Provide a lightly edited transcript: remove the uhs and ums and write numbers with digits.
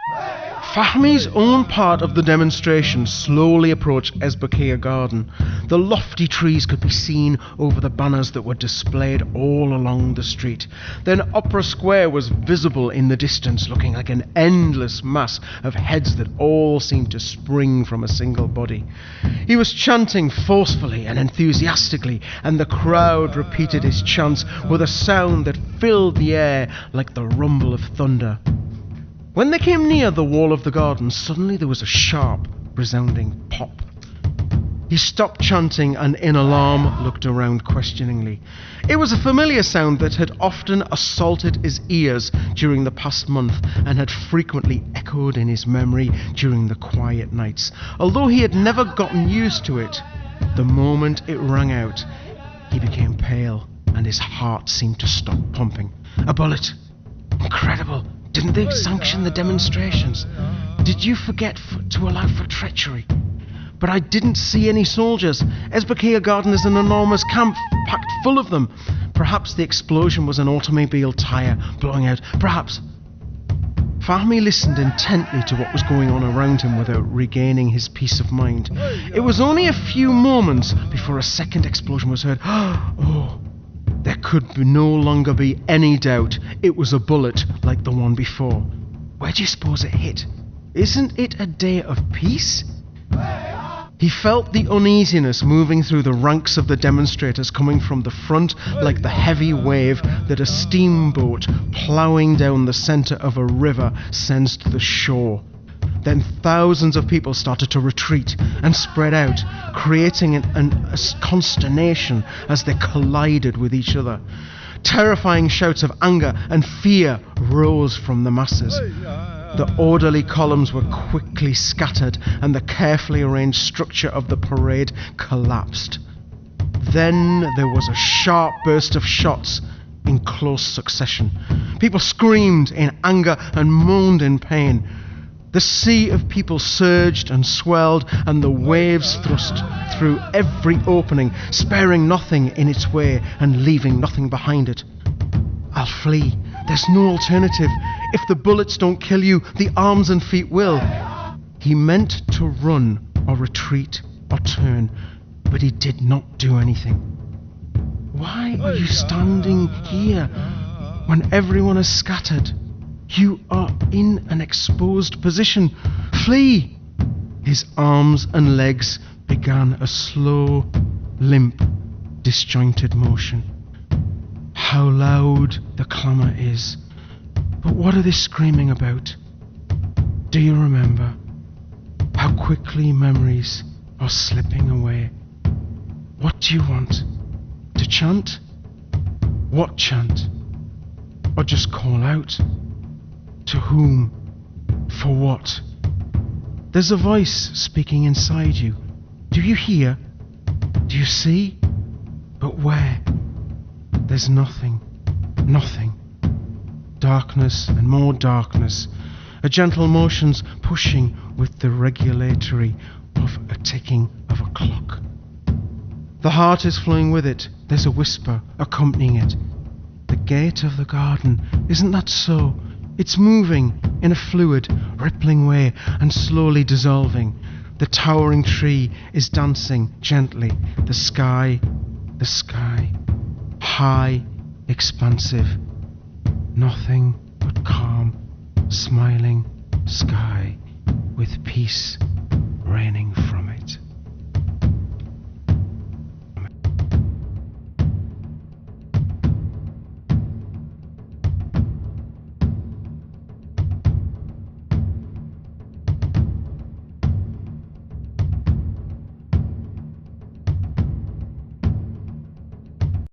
Fahmi's own part of the demonstration slowly approached Ezbekîya Garden. The lofty trees could be seen over the banners that were displayed all along the street. Then Opera Square was visible in the distance, looking like an endless mass of heads that all seemed to spring from a single body. He was chanting forcefully and enthusiastically, and the crowd repeated his chants with a sound that filled the air like the rumble of thunder. When they came near the wall of the garden, suddenly there was a sharp, resounding pop. He stopped chanting and in alarm looked around questioningly. It was a familiar sound that had often assaulted his ears during the past month and had frequently echoed in his memory during the quiet nights. Although he had never gotten used to it, the moment it rang out, he became pale and his heart seemed to stop pumping. A bullet! Incredible! Didn't they sanction the demonstrations? Did you forget to allow for treachery? But I didn't see any soldiers. Ezbekîya Garden is an enormous camp, packed full of them. Perhaps the explosion was an automobile tyre blowing out. Perhaps. Fahmi listened intently to what was going on around him without regaining his peace of mind. It was only a few moments before a second explosion was heard. Oh! There could no longer be any doubt it was a bullet like the one before. Where do you suppose it hit? Isn't it a day of peace? He felt the uneasiness moving through the ranks of the demonstrators coming from the front like the heavy wave that a steamboat ploughing down the centre of a river sends to the shore. Then thousands of people started to retreat and spread out, creating a consternation as they collided with each other. Terrifying shouts of anger and fear rose from the masses. The orderly columns were quickly scattered and the carefully arranged structure of the parade collapsed. Then there was a sharp burst of shots in close succession. People screamed in anger and moaned in pain. The sea of people surged and swelled, and the waves thrust through every opening, sparing nothing in its way and leaving nothing behind it. I'll flee. There's no alternative. If the bullets don't kill you, the arms and feet will. He meant to run or retreat or turn, but he did not do anything. Why are you standing here when everyone has scattered? You are in an exposed position. Flee! His arms and legs began a slow, limp, disjointed motion. How loud the clamour is. But what are they screaming about? Do you remember how quickly memories are slipping away? What do you want? To chant? What chant? Or just call out? To whom? For what? There's a voice speaking inside you. Do you hear? Do you see? But where? There's nothing. Nothing. Darkness and more darkness. A gentle motions pushing with the regulatory of a ticking of a clock. The heart is flowing with it. There's a whisper accompanying it. The gate of the garden. Isn't that so? It's moving in a fluid, rippling way and slowly dissolving. The towering tree is dancing gently. The sky, high, expansive. Nothing but calm, smiling sky with peace raining from it.